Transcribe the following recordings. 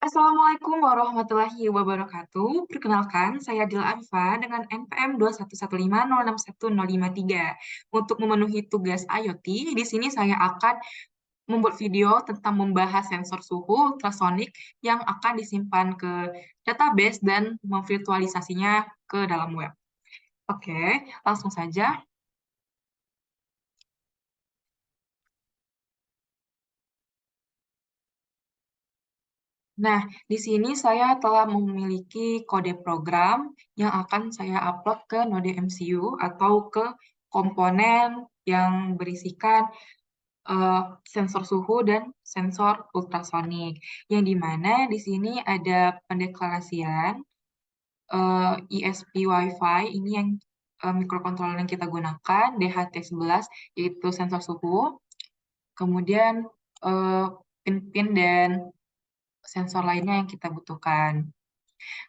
Assalamualaikum warahmatullahi wabarakatuh. Perkenalkan, saya Dila Arfa dengan NPM 21150610553. Untuk memenuhi tugas IoT, di sini saya akan membuat video tentang membahas sensor suhu ultrasonik yang akan disimpan ke database dan memvirtualisasinya ke dalam web. Oke, langsung saja. Nah, di sini saya telah memiliki kode program yang akan saya upload ke node MCU atau ke komponen yang berisikan sensor suhu dan sensor ultrasonik. Yang dimana di sini ada pendeklarasian ISP Wi-Fi, ini yang mikrokontroler yang kita gunakan, DHT11, yaitu sensor suhu, kemudian eh, pin-pin dan sensor lainnya yang kita butuhkan.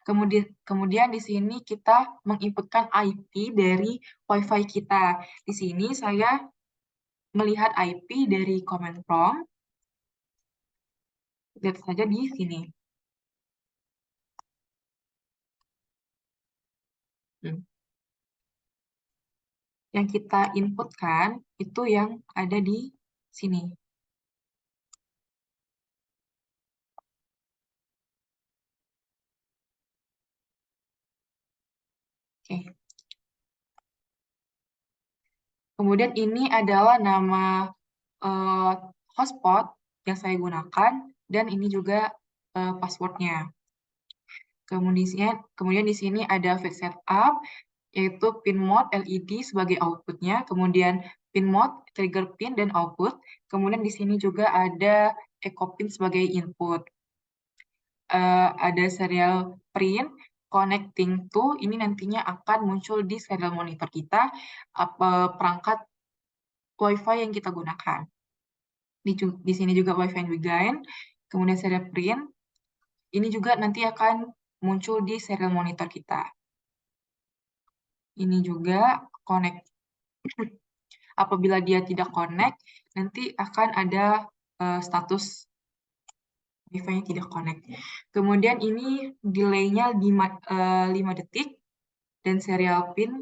Kemudian di sini kita menginputkan IP dari Wi-Fi kita. Di sini saya melihat IP dari command prompt. Lihat saja di sini. Hmm. Yang kita inputkan itu yang ada di sini. Oke. Kemudian ini adalah nama eh, hotspot yang saya gunakan dan ini juga passwordnya. Kemudian di sini ada fix setup, yaitu pin mode LED sebagai outputnya, kemudian pin mode, trigger pin, dan output. Kemudian di sini juga ada echo pin sebagai input. Ada serial print, connecting to, ini nantinya akan muncul di serial monitor kita, apa perangkat Wi-Fi yang kita gunakan. Di sini juga Wi-Fi yang begin, kemudian serial print, ini juga nanti akan muncul di serial monitor kita. Ini juga connect. Apabila dia tidak connect, nanti akan ada status Wi-Fi-nya tidak connect. Kemudian ini delay-nya 5 detik dan serial pin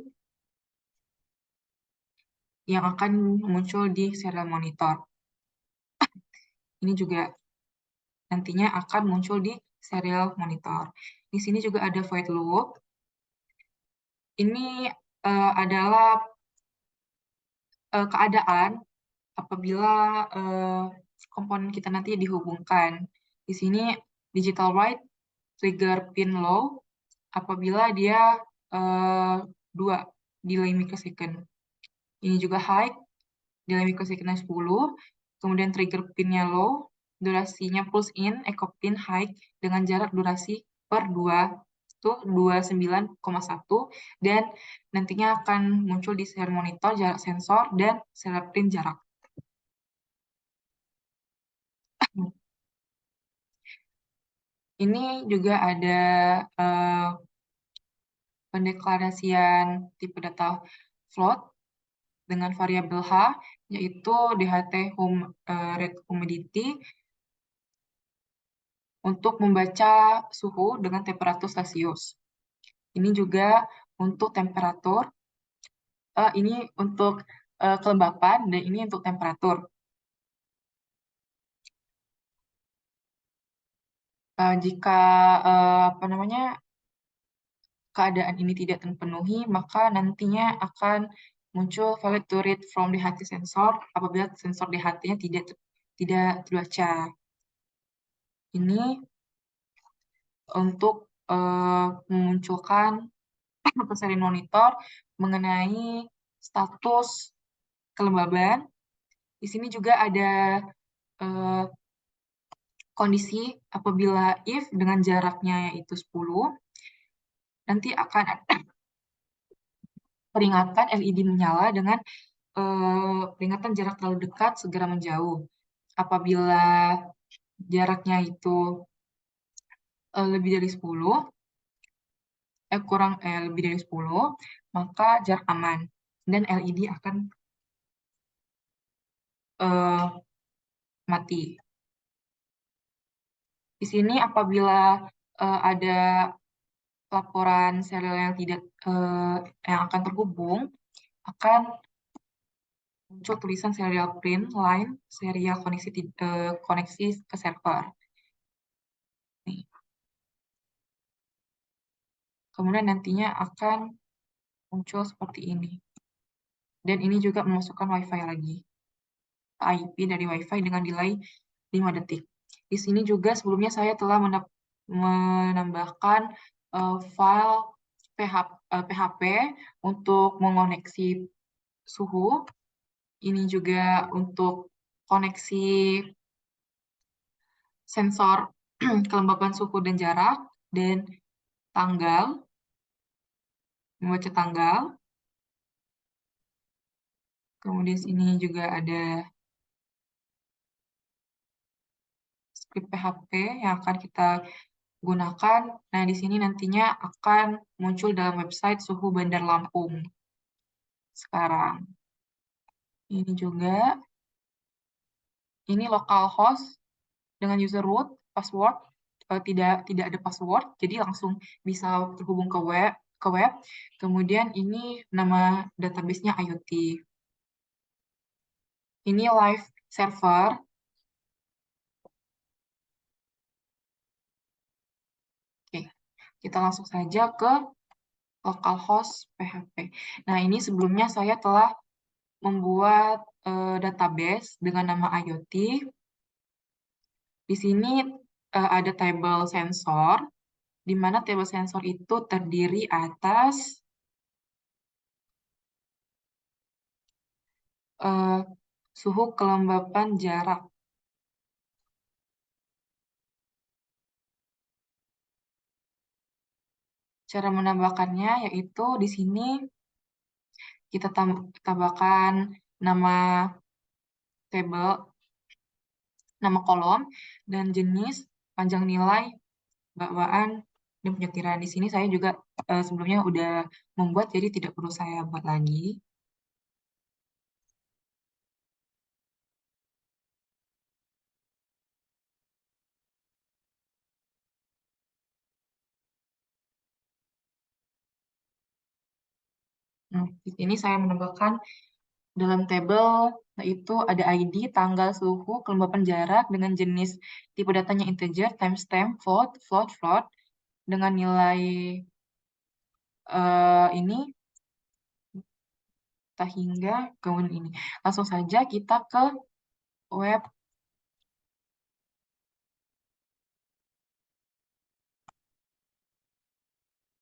yang akan muncul di serial monitor. Ini juga nantinya akan muncul di serial monitor. Di sini juga ada void loop. Ini adalah keadaan apabila komponen kita nanti dihubungkan. Di sini digital write trigger pin low apabila dia 2 delay microsecond. Ini juga high, delay microsecond 10, kemudian trigger pinnya low, durasinya pulse in, echo pin high dengan jarak durasi per 2 itu 29,1 dan nantinya akan muncul di serial monitor jarak sensor dan serial pin jarak. Ini juga ada pendeklarasian tipe data float dengan variabel H, yaitu DHT rate humidity untuk membaca suhu dengan temperatur Celcius. Ini juga untuk temperatur, ini untuk kelembapan, dan ini untuk temperatur. Jika apa namanya keadaan ini tidak terpenuhi, maka nantinya akan muncul valid to read from DHT sensor apabila sensor DHT-nya tidak terbaca. Ini untuk memunculkan ke seri monitor mengenai status kelembaban. Di sini juga ada eh, kondisi apabila if dengan jaraknya yaitu 10, nanti akan ada peringatan LED menyala dengan peringatan jarak terlalu dekat segera menjauh. Apabila jaraknya itu lebih dari 10, lebih dari 10, maka jarak aman dan LED akan mati. Di sini apabila ada laporan serial yang tidak yang akan terhubung, akan muncul tulisan serial print line serial koneksi ke server. Nih. Kemudian nantinya akan muncul seperti ini. Dan ini juga memasukkan WiFi lagi. IP dari WiFi dengan delay 5 detik. Di sini juga sebelumnya saya telah menambahkan file PHP untuk mengoneksi suhu. Ini juga untuk koneksi sensor kelembapan suhu dan jarak, dan tanggal, membaca tanggal. Kemudian sini juga ada script PHP yang akan kita gunakan. Nah, di sini nantinya akan muncul dalam website suhu Bandar Lampung. Sekarang. Ini juga. Ini localhost dengan user root, password, tidak ada password, jadi langsung bisa terhubung ke web. Kemudian ini nama database-nya IoT. Ini live server. Oke, kita langsung saja ke localhost PHP. Nah, ini sebelumnya saya telah membuat database dengan nama IoT. Di sini ada table sensor, di mana table sensor itu terdiri atas suhu kelembapan jarak. Cara menambahkannya yaitu di sini kita tambahkan nama table, nama kolom, dan jenis, panjang nilai, bawaan, dan penyetiran. Di sini saya juga sebelumnya udah membuat, jadi tidak perlu saya buat lagi. Nah, di sini saya menambahkan dalam tabel, yaitu ada ID, tanggal, suhu, kelembapan jarak dengan jenis tipe datanya integer, timestamp, float, float, float, dengan nilai ini hingga kemudian ini. Langsung saja kita ke web.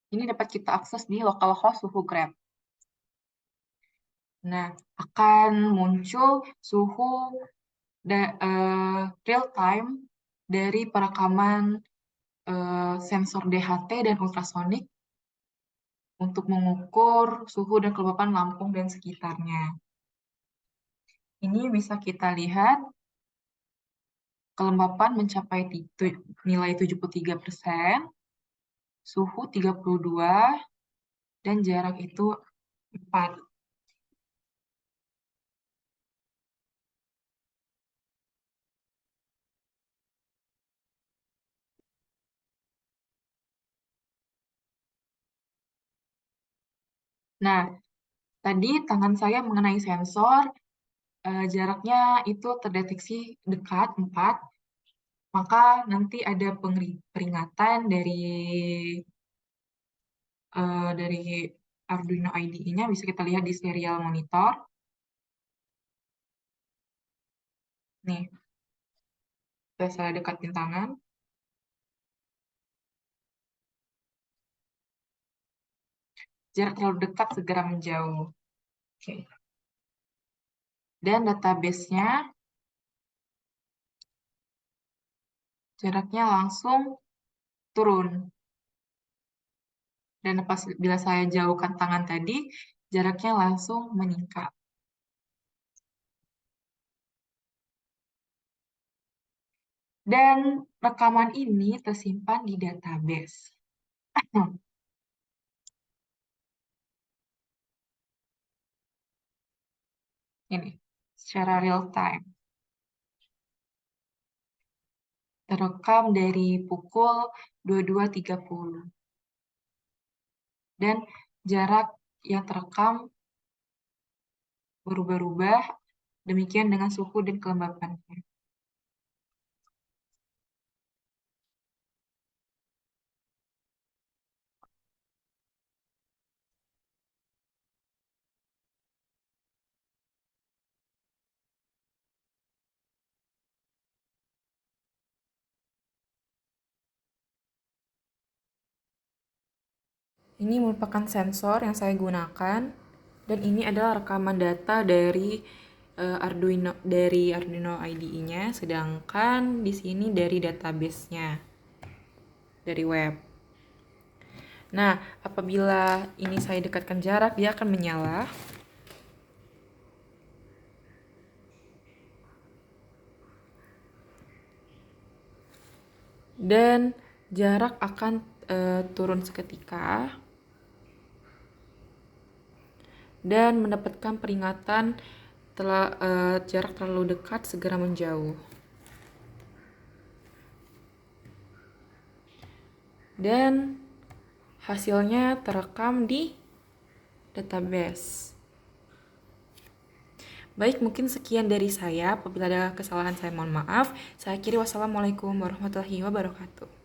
Ini dapat kita akses di localhost suhu Grab. Nah, akan muncul suhu real time dari perekaman sensor DHT dan ultrasonik untuk mengukur suhu dan kelembapan Lampung dan sekitarnya. Ini bisa kita lihat kelembapan mencapai nilai 73%, suhu 32, dan jarak itu 4. Nah, tadi tangan saya mengenai sensor, jaraknya itu terdeteksi dekat 4, maka nanti ada peringatan dari Arduino IDE-nya, bisa kita lihat di serial monitor. Nih, sudah saya dekatin tangan. Jarak terlalu dekat, segera menjauh. Oke. Dan database-nya, jaraknya langsung turun. Dan bila saya jauhkan tangan tadi, jaraknya langsung meningkat. Dan rekaman ini tersimpan di database. Ini, secara real time. terekam dari pukul 22.30. Dan jarak yang terekam berubah-ubah, demikian dengan suhu dan kelembapannya. Ini merupakan sensor yang saya gunakan, dan ini adalah rekaman data dari Arduino IDE-nya, sedangkan di sini dari database-nya, dari web. Nah, apabila ini saya dekatkan jarak, dia akan menyala. Dan jarak akan turun seketika. Dan mendapatkan peringatan jarak terlalu dekat, segera menjauh. Dan hasilnya terekam di database. Baik, mungkin sekian dari saya. Apabila ada kesalahan, saya mohon maaf. Saya akhiri, wassalamualaikum warahmatullahi wabarakatuh.